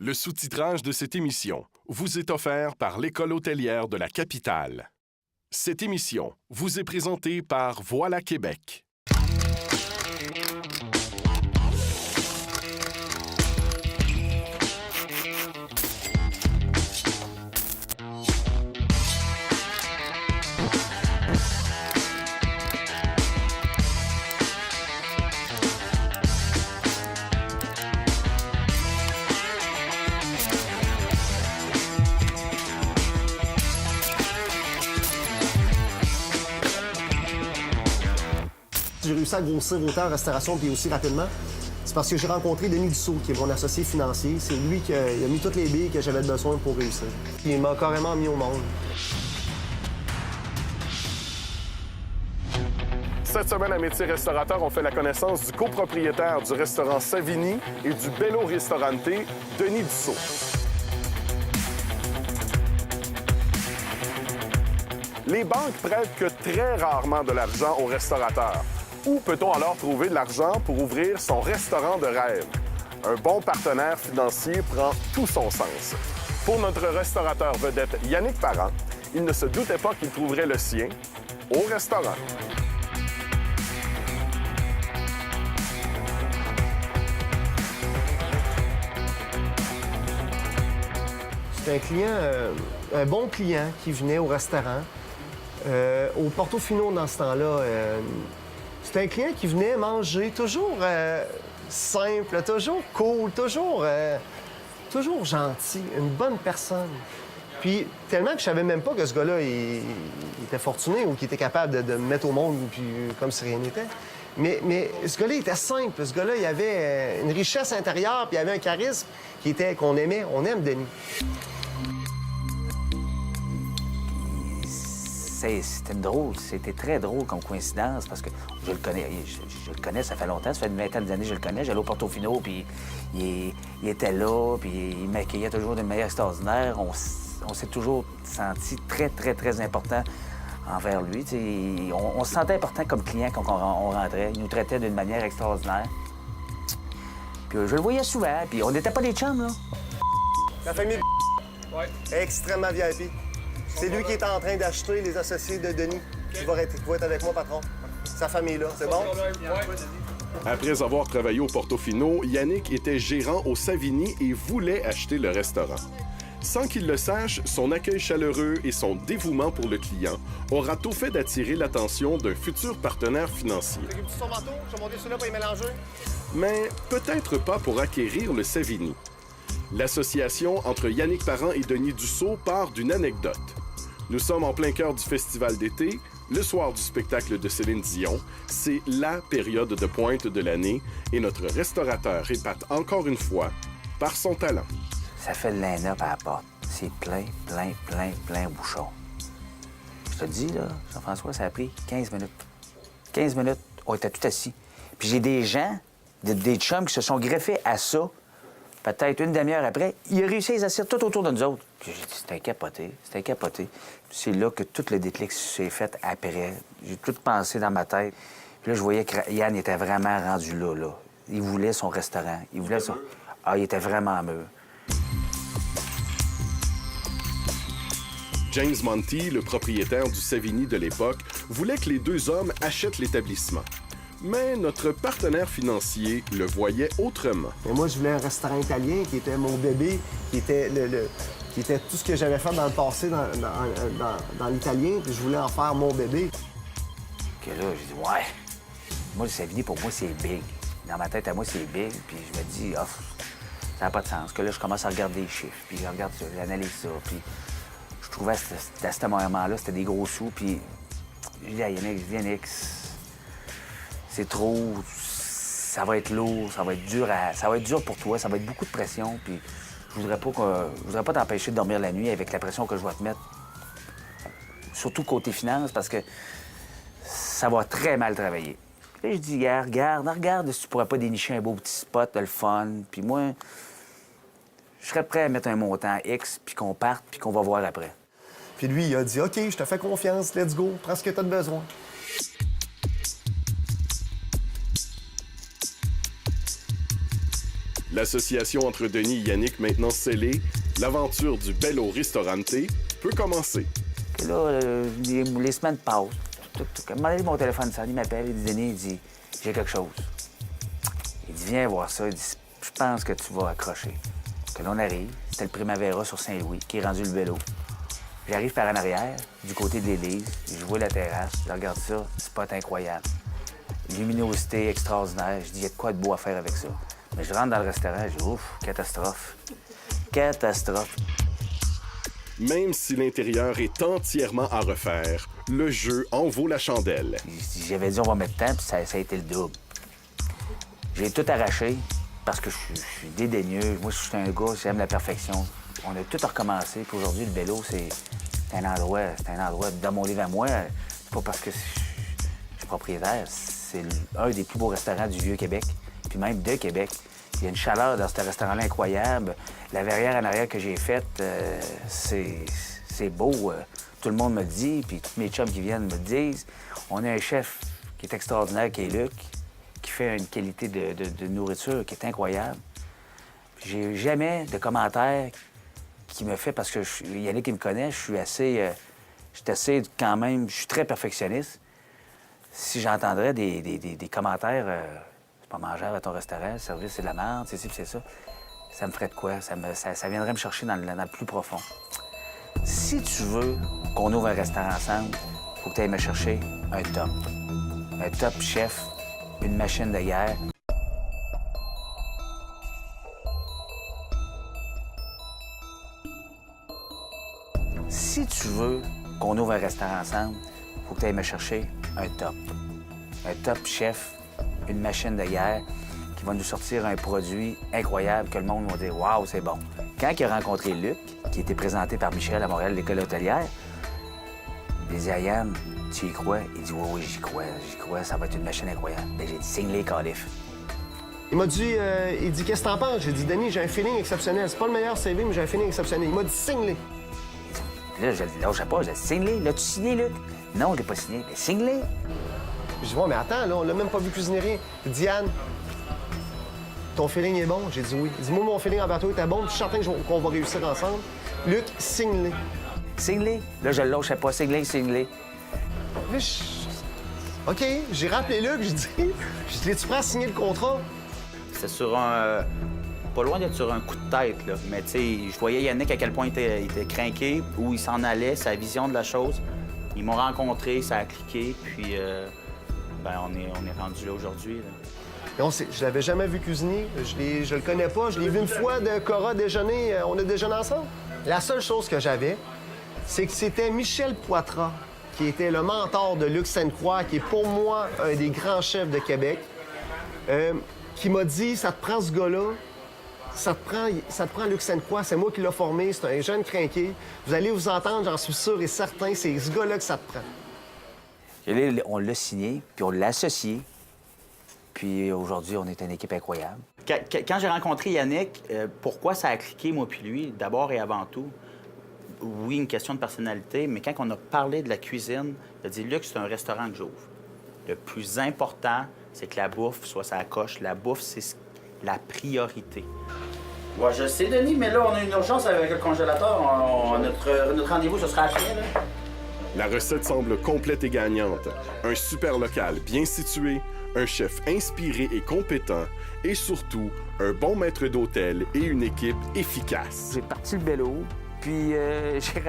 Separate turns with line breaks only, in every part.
Le sous-titrage de cette émission vous est offert par l'École hôtelière de la capitale. Cette émission vous est présentée par Voilà Québec.
J'ai réussi à grossir autant en restauration puis aussi rapidement. C'est parce que j'ai rencontré Denis Dussault, qui est mon associé financier. C'est lui qui a mis toutes les billes que j'avais besoin pour réussir. Il m'a carrément mis au monde.
Cette semaine, à Métier Restaurateur, on fait la connaissance du copropriétaire du restaurant Savini et du Bello Ristorante, Denis Dussault. Les banques prêtent que très rarement de l'argent aux restaurateurs. Où peut-on alors trouver de l'argent pour ouvrir son restaurant de rêve? Un bon partenaire financier prend tout son sens. Pour notre restaurateur vedette Yannick Parent, il ne se doutait pas qu'il trouverait le sien au restaurant.
C'était un bon client qui venait au restaurant. Au Portofino, dans ce temps-là, c'était un client qui venait manger toujours simple, toujours cool, toujours gentil, une bonne personne. Puis tellement que je savais même pas que ce gars-là, il était fortuné ou qu'il était capable de me mettre au monde puis, comme si rien n'était. Mais ce gars-là, il était simple. Ce gars-là, il avait une richesse intérieure puis il avait un charisme qu'on aimait. On aime Denis.
C'était très drôle comme coïncidence parce que je le connais, ça fait longtemps, ça fait une vingtaine d'années que je le connais. J'allais au Portofino, puis il était là, puis il m'accueillait toujours d'une manière extraordinaire. On s'est toujours senti très, très, très important envers lui. On se sentait important comme client quand on rentrait. Il nous traitait d'une manière extraordinaire. Puis je le voyais souvent, puis on n'était pas des chums, là.
La famille extrêmement VIP. C'est lui qui est en train d'acheter les associés de Denis, qui va être avec moi, patron. Sa famille-là, c'est bon?
Après avoir travaillé au Portofino, Yannick était gérant au Savini et voulait acheter le restaurant. Sans qu'il le sache, son accueil chaleureux et son dévouement pour le client aura tout fait d'attirer l'attention d'un futur partenaire financier. Mais peut-être pas pour acquérir le Savini. L'association entre Yannick Parent et Denis Dussault part d'une anecdote. Nous sommes en plein cœur du festival d'été, le soir du spectacle de Céline Dion. C'est la période de pointe de l'année et notre restaurateur épate encore une fois par son talent.
Ça fait le line-up à la porte. C'est plein bouchon. Je te dis, là, Jean-François, ça a pris 15 minutes. 15 minutes, on était tout assis. Puis j'ai des gens, des chums qui se sont greffés à ça. Peut-être une demi-heure après, il a réussi à les asseoir tout autour de nous autres. Puis j'ai dit, c'était capoté. C'est là que tout le déclic s'est fait après. J'ai tout pensé dans ma tête. Puis là, je voyais que Yann était vraiment rendu là. Il voulait son restaurant. Il était vraiment mûr.
James Monty, le propriétaire du Savini de l'époque, voulait que les deux hommes achètent l'établissement. Mais notre partenaire financier le voyait autrement.
Et moi, je voulais un restaurant italien qui était mon bébé, qui était tout ce que j'avais fait dans le passé dans l'italien, puis je voulais en faire mon bébé.
Que là, j'ai dit, ouais. Moi, le Savini, pour moi, c'est big. Dans ma tête, à moi, c'est big. Puis je me dis, ça n'a pas de sens. Que là, je commence à regarder les chiffres, puis je regarde ça, j'analyse ça. Puis je trouvais à ce moment-là, c'était des gros sous. Puis je dis à Yannick, c'est trop, ça va être lourd, ça va être dur pour toi, ça va être beaucoup de pression. Puis je voudrais pas t'empêcher de dormir la nuit avec la pression que je vais te mettre. Surtout côté finance, parce que ça va très mal travailler. Puis là, je dis, regarde si tu pourrais pas dénicher un beau petit spot, le fun. Puis moi, je serais prêt à mettre un montant X, puis qu'on parte, puis qu'on va voir après.
Puis lui, il a dit, OK, je te fais confiance, let's go, prends ce que tu as besoin.
L'association entre Denis et Yannick maintenant scellée, l'aventure du Bello Ristorante peut commencer.
Puis là, les semaines passent. À un moment donné, mon téléphone sonne, il m'appelle, il dit Denis, il dit j'ai quelque chose. Il dit viens voir ça, il dit je pense que tu vas accrocher. Que l'on arrive, c'était le Primavera sur Saint-Louis, qui est rendu le Bello. J'arrive par en arrière, du côté de l'église, je vois la terrasse, je regarde ça, spot incroyable. Luminosité extraordinaire, je dis, il y a de quoi de beau à faire avec ça. Mais je rentre dans le restaurant, je dis, ouf, catastrophe. Catastrophe.
Même si l'intérieur est entièrement à refaire, le jeu en vaut la chandelle.
J'avais dit, on va mettre temps, puis ça a été le double. J'ai tout arraché parce que je suis dédaigneux. Moi, je suis un gars, j'aime la perfection. On a tout recommencé, puis aujourd'hui, le Bello, c'est un endroit, dans mon livre à moi, c'est pas parce que je suis propriétaire, c'est un des plus beaux restaurants du Vieux-Québec, puis même de Québec. Il y a une chaleur dans ce restaurant-là incroyable. La verrière en arrière que j'ai faite, c'est beau. Tout le monde me le dit, puis tous mes chums qui viennent me le disent. On a un chef qui est extraordinaire, qui est Luc, qui fait une qualité de nourriture qui est incroyable. J'ai jamais de commentaires qui me fait, parce que Yannick, il me connaît, je suis assez quand même, je suis très perfectionniste. Si j'entendrais des commentaires, c'est pas mangeable à ton restaurant, le service, c'est de la merde, c'est ci, c'est ça me ferait de quoi? Ça viendrait me chercher dans le plus profond. Si tu veux qu'on ouvre un restaurant ensemble, il faut que tu ailles me chercher un top. Un top chef, une machine de guerre. Si tu veux qu'on ouvre un restaurant ensemble, il faut que tu ailles me chercher un top. Un top chef, une machine de guerre qui va nous sortir un produit incroyable que le monde va dire « Waouh, c'est bon ». Quand il a rencontré Luc, qui était présenté par Michel à Montréal, l'école hôtelière, il dit « Yann, tu y crois? » Il dit « Oui, j'y crois, ça va être une machine incroyable. » Ben, j'ai dit « Signe-les, Calif. »
Il m'a dit, qu'est-ce que t'en penses? J'ai dit, Denis, j'ai un feeling exceptionnel. C'est pas le meilleur CV, mais j'ai un feeling exceptionnel. Il m'a dit, signe-les.
Là, je ne lâchais pas, je dis « Signe-les. L'as-tu signé, Luc? » Non, je l'ai pas signé. Mais signe-les.
Je dis, ouais, mais attends, là, on l'a même pas vu cuisiner rien. Il dit, Yann, ton feeling est bon? J'ai dit oui. Il dit, moi, mon feeling envers toi était bon, puis je suis certain qu'on va réussir ensemble. Luc, signe-les.
Signe-les. Là, je le lâchais pas. Signe-les.
Là, OK, j'ai rappelé Luc, j'ai dit, es-tu prêt à signer le contrat?
C'est sur un... Pas loin d'être sur un coup de tête, là. Mais, tu sais, je voyais Yannick à quel point il était craqué, où il s'en allait, sa vision de la chose. Ils m'ont rencontré, ça a cliqué, puis on est rendu là aujourd'hui.
Je l'avais jamais vu cuisiner, je le connais pas. Je l'ai vu une fois de Cora déjeuner, on a déjeuné ensemble. La seule chose que j'avais, c'est que c'était Michel Poitras, qui était le mentor de Luc Sainte-Croix, qui est pour moi un des grands chefs de Québec, qui m'a dit, ça te prend ce gars-là, ça te prend Luc Sainte-Croix, c'est moi qui l'ai formé, c'est un jeune crinqué. Vous allez vous entendre, j'en suis sûr et certain, c'est ce gars-là que ça te prend.
Et là, on l'a signé, puis on l'a associé. Puis aujourd'hui, on est une équipe incroyable.
Quand j'ai rencontré Yannick, pourquoi ça a cliqué, moi puis lui, d'abord et avant tout? Oui, une question de personnalité, mais quand on a parlé de la cuisine, il a dit « Luc, c'est un restaurant que j'ouvre. Le plus important, c'est que la bouffe soit sa coche. La bouffe, c'est la priorité. » Ouais, je sais, Denis, mais là, on a une urgence avec le congélateur. Notre rendez-vous, ce sera après, là.
La recette semble complète et gagnante. Un super local bien situé, un chef inspiré et compétent, et surtout, un bon maître d'hôtel et une équipe efficace.
J'ai parti le Bello, puis j'ai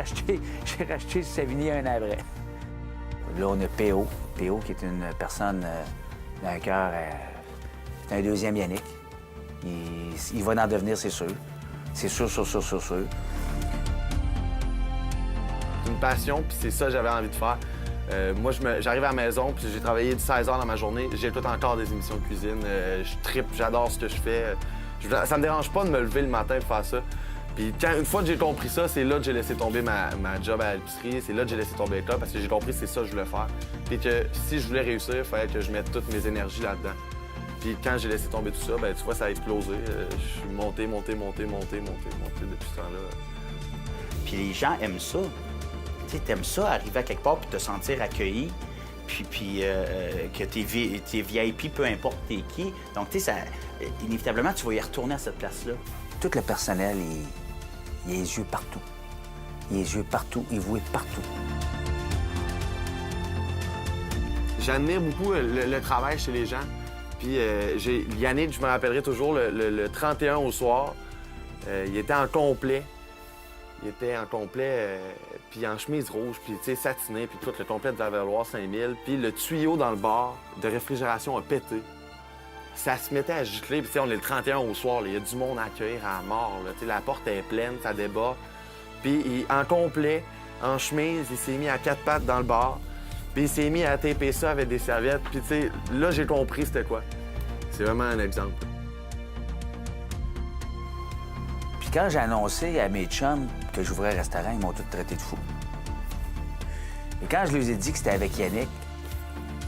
racheté Savigny un an après. Là, on a P.O. P.O. qui est une personne d'un cœur... c'est un deuxième Yannick. Il va en devenir, c'est sûr. C'est sûr.
C'est une passion, puis c'est ça que j'avais envie de faire. Moi, j'arrive à la maison, puis j'ai travaillé 16 heures dans ma journée. J'ai tout encore des émissions de cuisine. Je trippe, j'adore ce que je fais. Ça me dérange pas de me lever le matin pour faire ça. Puis une fois que j'ai compris ça, c'est là que j'ai laissé tomber ma job à l'épicerie. C'est là que j'ai laissé tomber le top, parce que j'ai compris que c'est ça que je voulais faire. Puis que si je voulais réussir, il fallait que je mette toutes mes énergies là-dedans. Puis quand j'ai laissé tomber tout ça, ben tu vois, ça a explosé. Je suis monté depuis ce temps-là.
Puis les gens aiment ça. Tu sais, t'aimes ça, arriver à quelque part puis te sentir accueilli. puis que t'es VIP, peu importe t'es qui. Donc, tu sais, inévitablement, tu vas y retourner à cette place-là.
Tout le personnel, il a les yeux partout. Il a les yeux partout, il voit partout.
J'admire beaucoup le travail chez les gens. Puis Yannick, je me rappellerai toujours, le 31 au soir, il était en complet. Il était en complet, puis en chemise rouge, puis tu sais, satiné, puis tout le complet de la Valois 5000. Puis le tuyau dans le bar de réfrigération a pété. Ça se mettait à gicler, puis tu sais, on est le 31 au soir, il y a du monde à accueillir à mort. Là, la porte est pleine, ça débat. Puis en complet, en chemise, il s'est mis à quatre pattes dans le bar. Puis il s'est mis à taper ça avec des serviettes. Puis tu sais, là, j'ai compris c'était quoi. C'est vraiment un exemple.
Puis quand j'ai annoncé à mes chums que j'ouvrais un restaurant, ils m'ont tous traité de fou. Et quand je leur ai dit que c'était avec Yannick,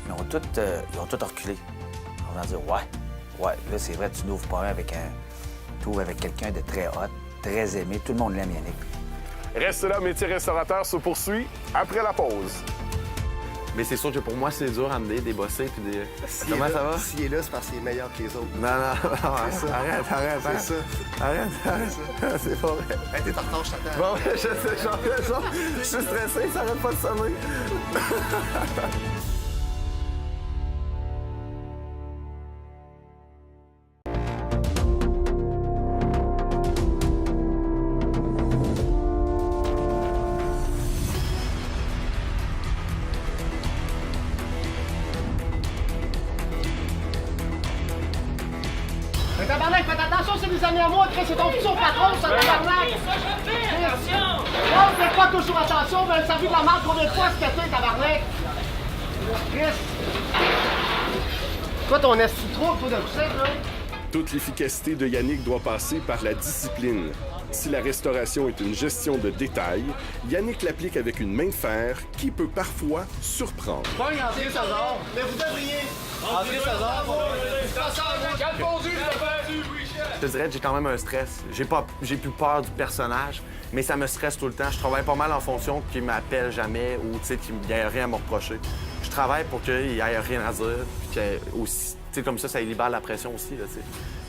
ils ont tous reculé. On va dire, ouais, là, c'est vrai, tu n'ouvres pas un avec tu ouvres avec quelqu'un de très hot, très aimé. Tout le monde l'aime, Yannick.
Reste là, métier restaurateur se poursuit après la pause.
Mais c'est sûr que pour moi, c'est dur à amener des bossés puis des... Comment ça va?
S'il est là, c'est parce qu'il est meilleur que les autres.
Non, arrête.
C'est ça.
Arrête. C'est pas vrai.
Hey, t'es en retard, je t'attends.
Bon, je sais, je suis stressé, ça arrête pas de sonner.
Mais tabarnak, faites attention, c'est des amis à moi, Chris, c'est ton futur patron, ça, tabarnak! Non, faites pas toujours attention, vous avez servi de la marque combien de fois cet été, tabarnak? Chris! Toi, ton esti trop, toi, de coucher, là?
Toute l'efficacité de Yannick doit passer par la discipline. Si la restauration est une gestion de détail, Yannick l'applique avec une main de fer qui peut parfois surprendre.
Pogne, André César, mais vous devriez! André César,
Je te dirais que j'ai quand même un stress. J'ai plus peur du personnage, mais ça me stresse tout le temps. Je travaille pas mal en fonction qu'il m'appelle jamais ou qu'il n'y ait rien à me reprocher. Je travaille pour qu'il n'y ait rien à dire, puis que aussi, comme ça libère la pression aussi. Là,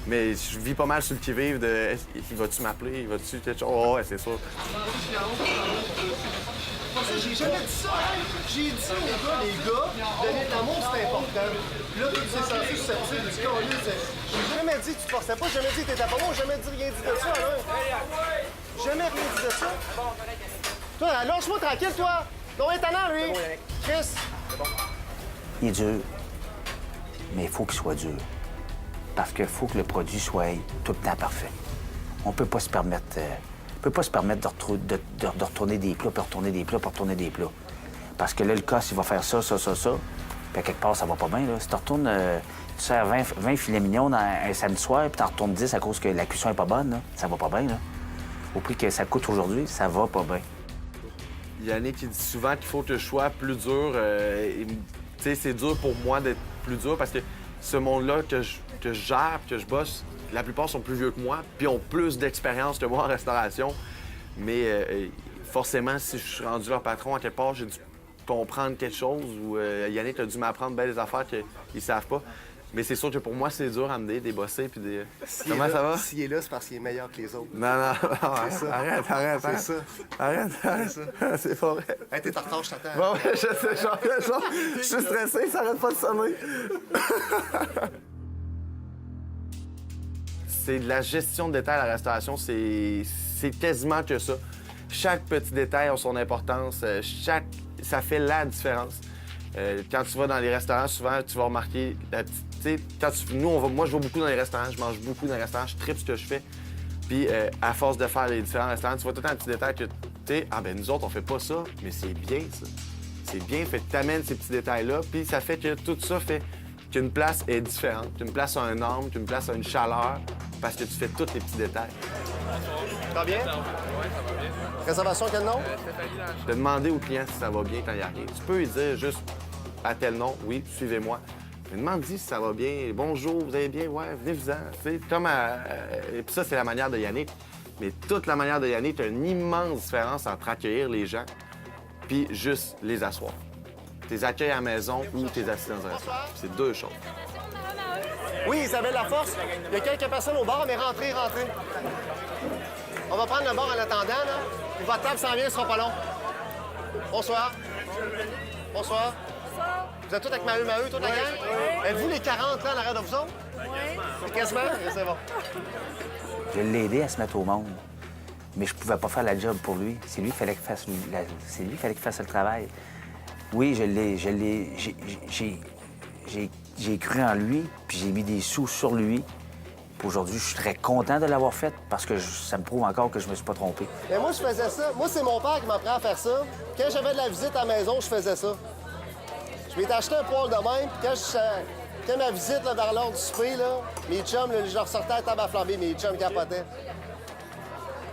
mais je vis pas mal sur le qui-vive de « Il va-tu m'appeler? Il va-tu? » Oh, ouais, c'est sûr.
J'ai jamais dit ça, hein? J'ai dit aux gars, les gars, donner de l'amour, c'est important. Puis là, c'est censé susceptible du colis. J'ai jamais dit que tu te forçais pas, j'ai jamais dit que t'étais pas bon, j'ai jamais dit rien dit de ça, là. Jamais rien dit de ça. Toi, lâche-moi tranquille, toi. Non, étonnant, lui. Chris.
Il est dur, mais il faut qu'il soit dur. Parce qu'il faut que le produit soit tout le temps parfait. On peut pas se permettre... de retourner des plats, puis retourner des plats, puis retourner des plats. Parce que là, le casse, il va faire ça, puis à quelque part, ça va pas bien, là. Si tu retournes, tu sers 20 filets mignons un samedi soir, puis tu en retournes 10 à cause que la cuisson est pas bonne, là. Ça va pas bien, là. Au prix que ça coûte aujourd'hui, ça va pas bien.
Yannick, il dit souvent qu'il faut que je sois plus dur. Tu sais, c'est dur pour moi d'être plus dur parce que ce monde-là que je gère, que je bosse, la plupart sont plus vieux que moi, puis ont plus d'expérience que moi en restauration. Mais forcément, si je suis rendu leur patron, à quelque part, j'ai dû comprendre quelque chose ou Yannick a dû m'apprendre bien des affaires qu'ils savent pas. Mais c'est sûr que pour moi, c'est dur à amener des bossés puis des... Comment ça va?
S'il est là, c'est parce qu'il est meilleur que les autres.
Non,
C'est ça.
arrête.
C'est ça.
Arrête.
C'est ça.
C'est pas vrai.
Hey, t'es en retard, je t'attends.
Bon, je sais, je suis stressé, ça arrête pas de sonner. C'est de la gestion de détail à la restauration, c'est quasiment que ça. Chaque petit détail a son importance, ça fait la différence. Quand tu vas dans les restaurants, souvent, tu vas remarquer la petite... Moi, je vais beaucoup dans les restaurants, je mange beaucoup dans les restaurants, je tripe ce que je fais. Puis, à force de faire les différents restaurants, tu vois tout un petit détail que, nous autres, on fait pas ça, mais c'est bien, ça. C'est bien, fait que t'amènes ces petits détails-là, puis ça fait que tout ça fait qu'une place est différente, qu'une place a un âme, qu'une place a une chaleur, parce que tu fais tous les petits détails.
Ça va bien? Réservation, quel nom?
De demander au client si ça va bien quand il arrive. Tu peux lui dire juste à tel nom, oui, suivez-moi. Mais demande-lui si ça va bien. Bonjour, vous allez bien? Ouais, venez-vous-en. Et puis ça, c'est la manière de Yannick. Mais toute la manière de Yannick, tu as une immense différence entre accueillir les gens puis juste les asseoir. T'es accueilles à la maison ou t'es assis dans un restaurant. C'est deux choses.
Oui, Isabelle Laforce, il y a quelques personnes au bar, mais rentrez. On va prendre le bar en attendant, là. Votre table s'en vient, ce sera pas long. Bonsoir. Bonsoir. Vous êtes tous avec Maheu, toute la gang? Êtes-vous les 40 là en arrière de vous autres? Oui. Quasiment? C'est bon.
Je l'ai aidé à se mettre au monde, mais je pouvais pas faire la job pour lui. C'est lui qu'il fallait qu'il fasse, c'est lui qu'il fallait qu'il fasse le travail. Oui, j'ai cru en lui, puis j'ai mis des sous sur lui. Puis aujourd'hui, je suis très content de l'avoir fait parce que ça me prouve encore que je me suis pas trompé.
Mais moi, je faisais ça. Moi, c'est mon père qui m'apprenait à faire ça. Quand j'avais de la visite à la maison, je faisais ça. Je m'étais acheté un poêle de même, puis quand ma visite là, vers l'heure du souper, là, mes chums, là, je leur sortais à table à flamber, mes chums capotaient.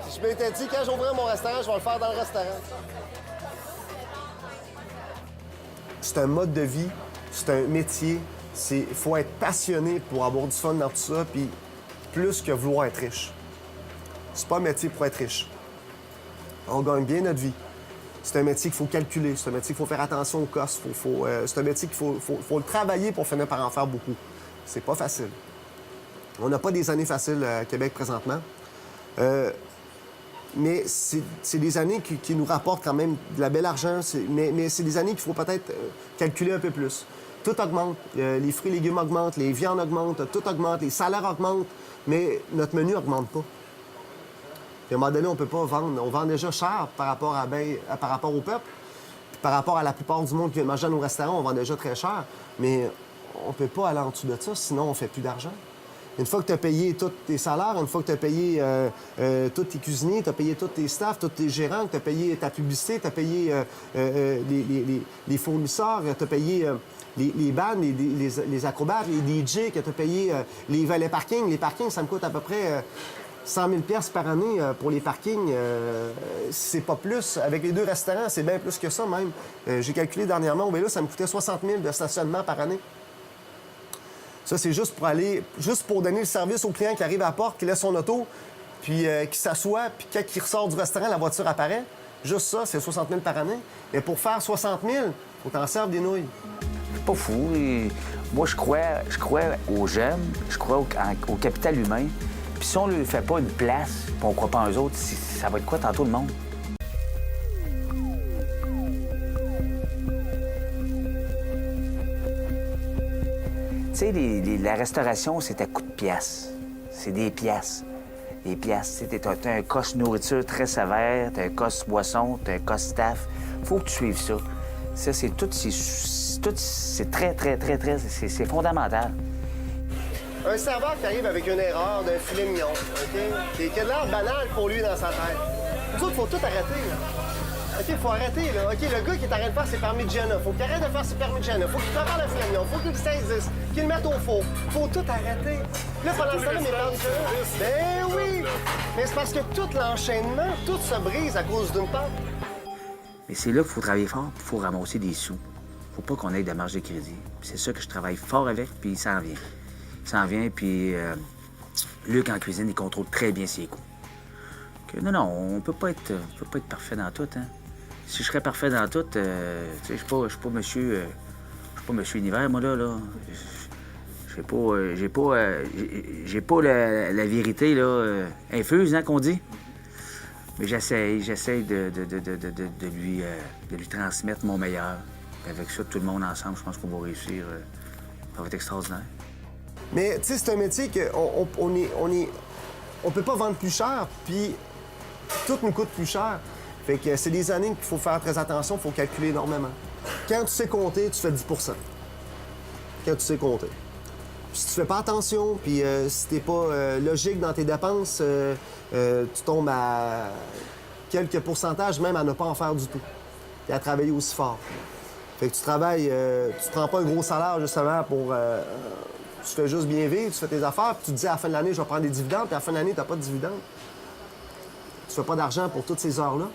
Puis je m'étais dit, quand j'ouvrirai mon restaurant, je vais le faire dans le restaurant. C'est un mode de vie, c'est un métier. Il faut être passionné pour avoir du fun dans tout ça, puis plus que vouloir être riche. C'est pas un métier pour être riche. On gagne bien notre vie. C'est un métier qu'il faut calculer, c'est un métier qu'il faut faire attention aux costs. C'est un métier qu'il faut le travailler pour finir par en faire beaucoup. C'est pas facile. On n'a pas des années faciles à Québec présentement. Mais c'est des années qui nous rapportent quand même de la belle argent. Mais c'est des années qu'il faut peut-être calculer un peu plus. Tout augmente. Les fruits et légumes augmentent, les viandes augmentent, tout augmente, les salaires augmentent, mais notre menu n'augmente pas. Puis à un moment donné, on ne peut pas vendre. On vend déjà cher par rapport au peuple. Puis par rapport à la plupart du monde qui vient manger à nos restaurants, on vend déjà très cher. Mais on ne peut pas aller en dessous de ça, sinon on ne fait plus d'argent. Une fois que tu as payé tous tes salaires, une fois que tu as payé tous tes cuisiniers, tu as payé tous tes staffs, tous tes gérants, que tu as payé ta publicité, tu as payé les fournisseurs, tu as payé les bands, les acrobates, les DJ, que tu as payé les valets parking. Les parkings, ça me coûte à peu près 100 000 $ par année pour les parkings. C'est pas plus. Avec les deux restaurants, c'est bien plus que ça même. J'ai calculé dernièrement, au vélo, ça me coûtait 60 000 de stationnement par année. Ça, c'est juste pour donner le service au client qui arrive à la porte, qui laisse son auto, puis qui s'assoit, puis quand il ressort du restaurant, la voiture apparaît. Juste ça, c'est 60 000 par année. Mais pour faire 60 000, il faut t'en servir des nouilles.
C'est pas fou. Moi, je crois aux jeunes, je crois au capital humain. Puis si on ne lui fait pas une place, puis on ne croit pas en eux autres, ça va être quoi tantôt le monde? Tu sais, la restauration, c'est à coups de pièces. C'est des pièces. Des pièces. T'as un cost nourriture très sévère, t'as un cost boisson, t'as un cost staff. Faut que tu suives ça. Ça, c'est très, c'est fondamental.
Un serveur qui arrive avec une erreur d'un filet mignon, OK? Qui a l'air banal pour lui dans sa tête. Nous autres, il faut tout arrêter, là. OK, il faut arrêter, là. OK, le gars qui est en train de faire ses parmigiana, faut qu'il arrête de faire ses parmigiana, faut qu'il prépare le filet mignon, faut qu'il le saisisse, qu'il le mette au four. Faut tout arrêter. Là, pendant ce temps-là, mes parents ben oui! Mais c'est parce que tout l'enchaînement, tout se brise à cause d'une pente.
Mais c'est là qu'il faut travailler fort, il faut ramasser des sous. Faut pas qu'on ait de marge de crédit. C'est ça que je travaille fort avec, puis il s'en vient. Il s'en vient, puis Luc, en cuisine, il contrôle très bien ses coûts. Non, on peut pas être parfait dans tout, hein. Si je serais parfait dans tout, tu sais, je suis pas monsieur Univers, moi, là. J'ai pas la vérité, là, infuse, hein, qu'on dit. Mais j'essaie de lui transmettre mon meilleur. Puis avec ça, tout le monde ensemble, je pense qu'on va réussir. Ça va être extraordinaire.
Mais, tu sais, c'est un métier on peut pas vendre plus cher, puis tout nous coûte plus cher. Fait que c'est des années qu'il faut faire très attention, il faut calculer énormément. Quand tu sais compter, tu fais 10 % quand tu sais compter. Puis si tu fais pas attention, puis si t'es pas logique dans tes dépenses, tu tombes à quelques pourcentages, même à ne pas en faire du tout. Et à travailler aussi fort. Fait que tu travailles, tu te prends pas un gros salaire justement pour... tu fais juste bien vivre, tu fais tes affaires, puis tu te dis à la fin de l'année, je vais prendre des dividendes, puis à la fin de l'année, t'as pas de dividendes. Tu fais pas d'argent pour toutes ces heures-là.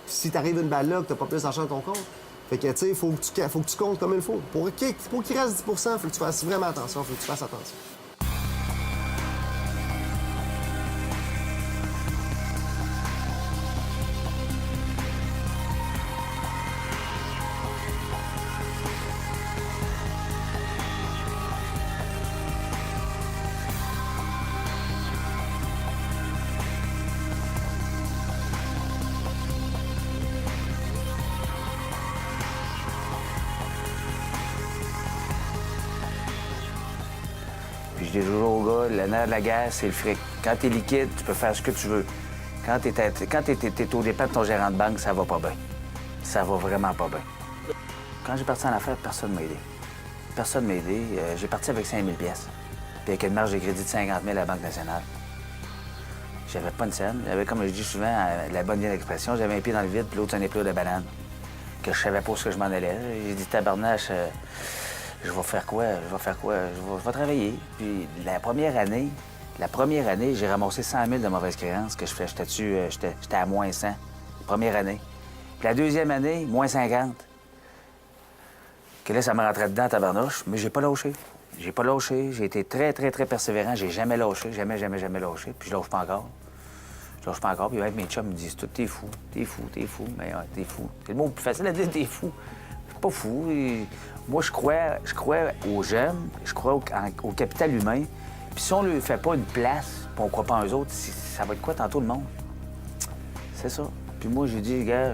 Puis si t'arrives une balle là, que t'as pas plus d'argent dans ton compte. Fait que, tu sais, faut que tu comptes comme il faut. Pour qu'il reste 10 % faut que tu fasses vraiment attention, faut que tu fasses attention.
je dis toujours aux gars, le nerf de la guerre, c'est le fric. Quand t'es liquide, tu peux faire ce que tu veux. Quand t'es au dépend de ton gérant de banque, ça va pas bien. Ça va vraiment pas bien. Quand j'ai parti en affaires, personne ne m'a aidé. Personne ne m'a aidé. J'ai parti avec 5 000 pièces. Puis avec une marge de crédit de 50 000 à la Banque nationale. J'avais pas une scène. J'avais, comme je dis souvent, la bonne vieille expression, j'avais un pied dans le vide, puis l'autre, un épure de banane. Que je savais pas où je m'en allais. J'ai dit, tabarnache, je vais faire quoi? Je vais travailler. Puis la première année, j'ai ramassé 100 000 de mauvaises créances que je fais. J'étais à moins 100. Première année. Puis la deuxième année, moins 50. Que là, ça me rentrait dedans, tabarnouche, mais j'ai pas lâché. J'ai pas lâché. J'ai été très, très, très persévérant. J'ai jamais lâché. Jamais lâché. Puis je lâche pas encore. Puis même mes chums me disent tout, t'es fou. Mais ouais, t'es fou. C'est le mot le plus facile à dire, t'es fou. Je suis pas fou. Et moi, je crois aux jeunes, je crois au capital humain. Puis si on ne lui fait pas une place, puis on croit pas en eux autres, ça va être quoi tantôt le monde? C'est ça. Puis moi, j'ai dit, gars,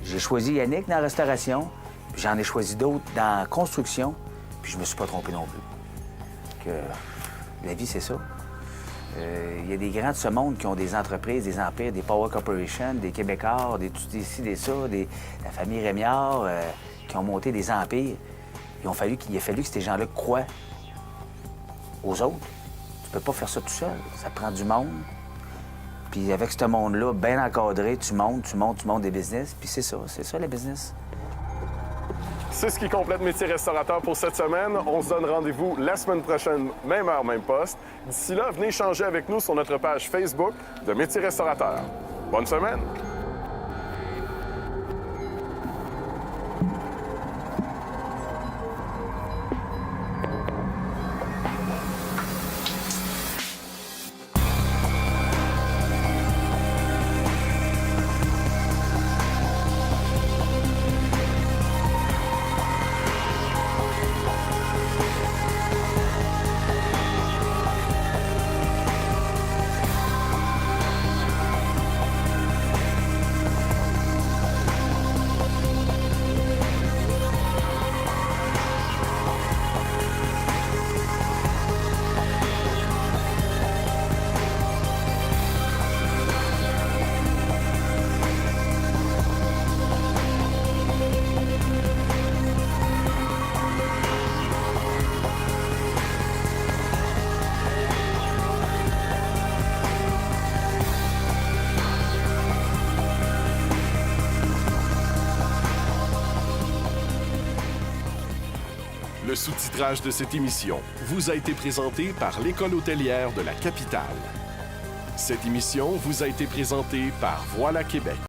j'ai choisi Yannick dans la restauration, puis j'en ai choisi d'autres dans la construction, puis je me suis pas trompé non plus. Que la vie, c'est ça. Il y a des grands de ce monde qui ont des entreprises, des empires, des Power Corporation, des Québécois, des ci, des ça, la famille Rémiard, qui ont monté des empires. Il a fallu que ces gens-là croient aux autres. Tu peux pas faire ça tout seul. Ça prend du monde. Puis avec ce monde-là, bien encadré, tu montes des business. Puis c'est ça le business.
C'est ce qui complète Métier Restaurateur pour cette semaine. On se donne rendez-vous la semaine prochaine, même heure, même poste. D'ici là, venez échanger avec nous sur notre page Facebook de Métier Restaurateur. Bonne semaine! Le sous-titrage de cette émission vous a été présenté par l'École hôtelière de la capitale. Cette émission vous a été présentée par Voilà Québec.